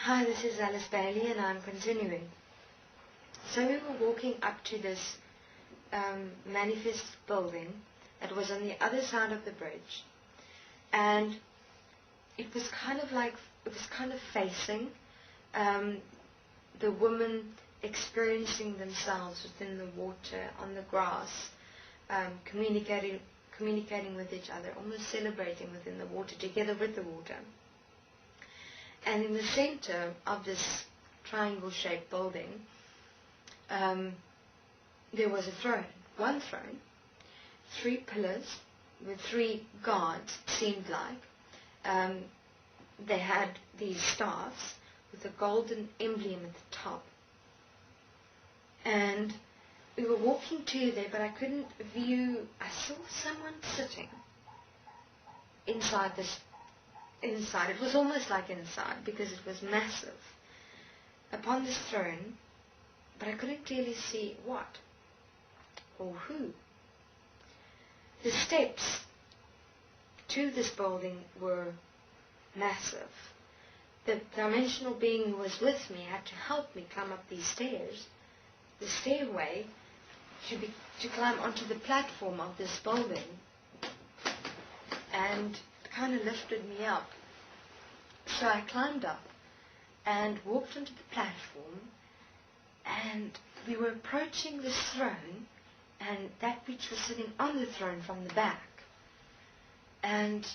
Hi, this is Alice Bailey and I'm continuing. So we were walking up to this manifest building that was on the other side of the bridge, and it was kind of facing the women experiencing themselves within the water, on the grass, communicating with each other, almost celebrating within the water, together with the water. And in the center of this triangle-shaped building, there was a throne, one throne, 3 pillars with 3 guards, it seemed like. They had these staffs with a golden emblem at the top. And we were walking to there, but I couldn't view. I saw someone sitting inside this. Inside, it was almost like inside because it was massive, upon this throne, but I couldn't clearly see what or who. The steps to this building were massive. The dimensional being who was with me had to help me climb up these stairs. The stairway to climb onto the platform of this building, and kind of lifted me up. So I climbed up and walked onto the platform, and we were approaching this throne and that which was sitting on the throne from the back. And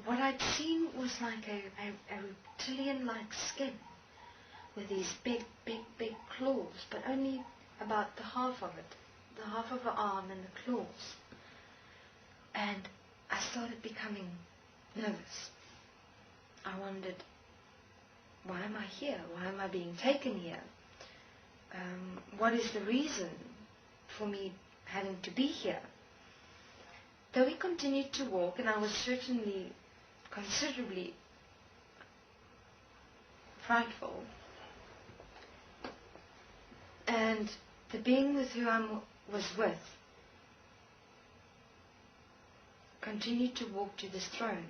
what I'd seen was like a reptilian-like skin with these big claws, but only about the half of it, the half of the arm and the claws. And I started becoming nervous. I wondered, why am I here? Why am I being taken here? What is the reason for me having to be here? Though we continued to walk, and I was certainly considerably frightful, and the being with whom I was with continued to walk to this throne.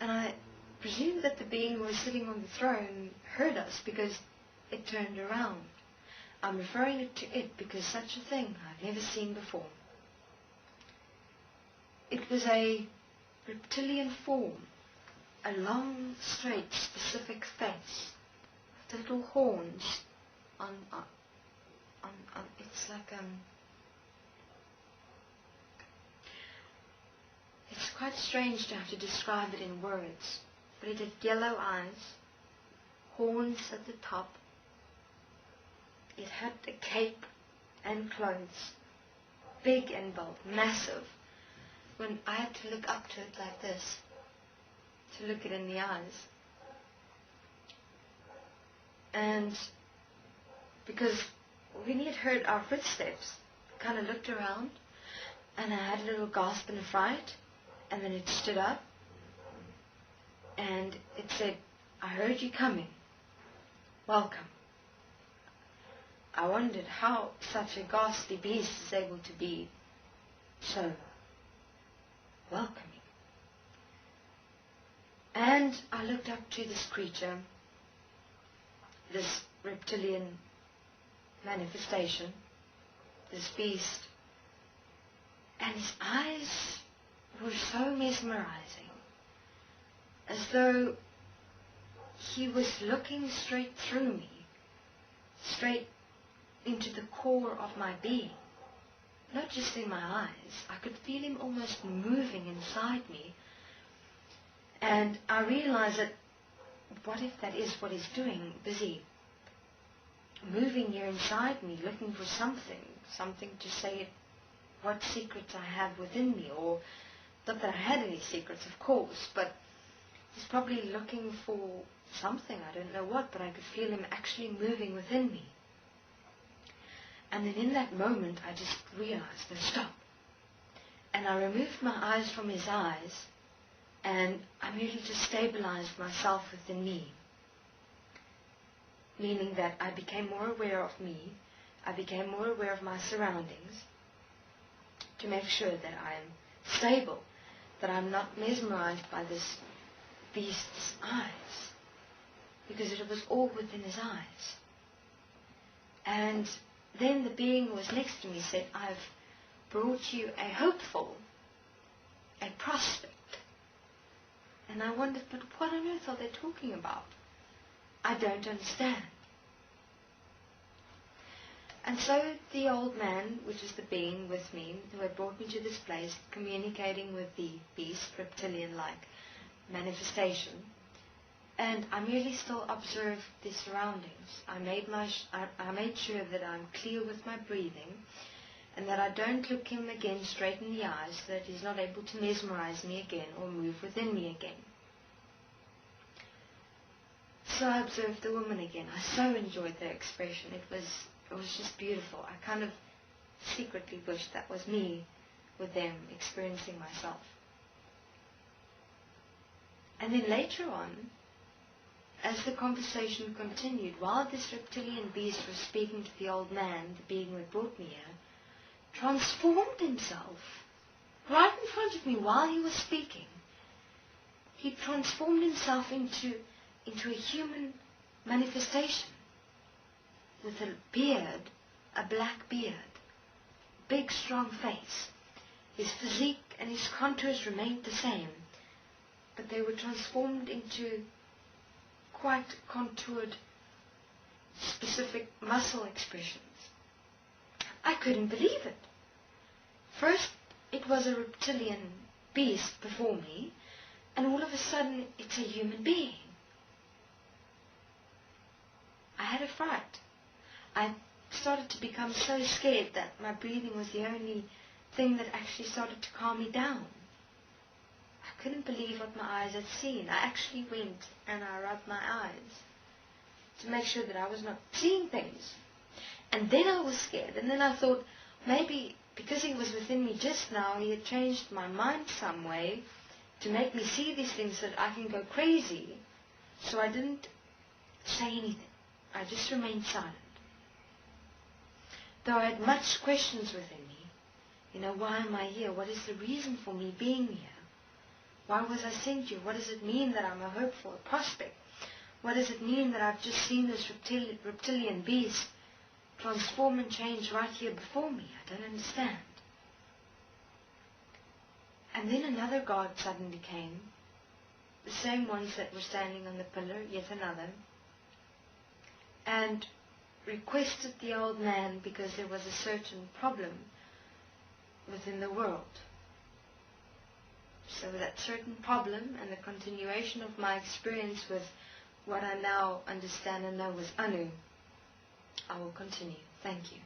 And I presume that the being who was sitting on the throne heard us because it turned around. I'm referring it to it because such a thing I've never seen before. It was a reptilian form, a long, straight, specific face, with little horns on it's like it's quite strange to have to describe it in words, but it had yellow eyes, horns at the top. It had a cape and clothes, big and bold, massive. When I had to look up to it like this, to look it in the eyes. And because when he had heard our footsteps, I kind of looked around, and I had a little gasp and a fright. And then it stood up, and it said, "I heard you coming. Welcome." I wondered how such a ghastly beast is able to be so welcoming. And I looked up to this creature, this reptilian manifestation, this beast, and his eyes were so mesmerizing, as though he was looking straight through me, straight into the core of my being, not just in my eyes. I could feel him almost moving inside me, and I realized that what if that is what he's doing, busy moving here inside me, looking for something to say what secrets I have within me, or not that I had any secrets, of course, but he's probably looking for something, I don't know what, but I could feel him actually moving within me. And then in that moment, I just realized, no, stop. And I removed my eyes from his eyes, and I merely just stabilized myself within me, meaning that I became more aware of me, I became more aware of my surroundings, to make sure that I am stable, that I'm not mesmerized by this beast's eyes. because it was all within his eyes. And then the being who was next to me said, I've brought you a hopeful, a prospect. And I wondered, but what on earth are they talking about? I don't understand. And so the old man, which is the being with me, who had brought me to this place, communicating with the beast, reptilian-like manifestation, and I merely still observed the surroundings. I made sure that I'm clear with my breathing, and that I don't look him again straight in the eyes, so that he's not able to mesmerize me again or move within me again. So I observed the woman again. I so enjoyed their expression. It was just beautiful. I kind of secretly wished that was me with them, experiencing myself. And then later on, as the conversation continued, while this reptilian beast was speaking to the old man, the being that brought me here, transformed himself right in front of me while he was speaking. He transformed himself into a human manifestation with a beard, a black beard, big strong face. His physique and his contours remained the same, but they were transformed into quite contoured, specific muscle expressions. I couldn't believe it. First, it was a reptilian beast before me, and all of a sudden, it's a human being. I had a fright. I started to become so scared that my breathing was the only thing that actually started to calm me down. I couldn't believe what my eyes had seen. I actually went and I rubbed my eyes to make sure that I was not seeing things. And then I was scared. And then I thought, maybe because he was within me just now, he had changed my mind some way to make me see these things so that I can go crazy. So I didn't say anything. I just remained silent. Though I had much questions within me. Why am I here? What is the reason for me being here? Why was I sent here? What does it mean that I'm a hopeful, a prospect? What does it mean that I've just seen this reptilian beast transform and change right here before me? I don't understand. And then another guard suddenly came, the same ones that were standing on the pillar, yet another, and requested the old man because there was a certain problem within the world. So that certain problem and the continuation of my experience with what I now understand and know was Anu, I will continue. Thank you.